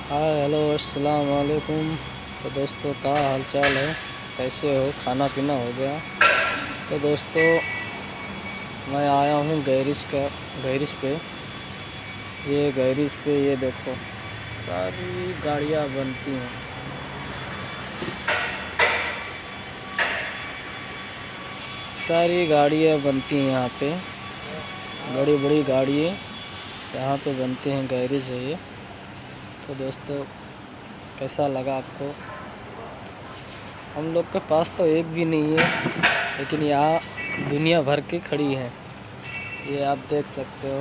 Hi hello अस्सलाम वालेकुम। तो दोस्तों क्या हाल चाल है, कैसे हो? खाना पीना हो गया? तो दोस्तों मैं आया हूँ गैरिज पे। ये गैरिज पे ये देखो सारी गाड़ियाँ बनती हैं। सारी गाड़ियाँ बनती हैं यहाँ पे, बड़ी बड़ी गाड़ियाँ यहाँ पे बनती हैं। गैरेज है ये। तो दोस्तों कैसा लगा आपको? हम लोग के पास तो एक भी नहीं है, लेकिन यहाँ दुनिया भर की खड़ी है, ये आप देख सकते हो।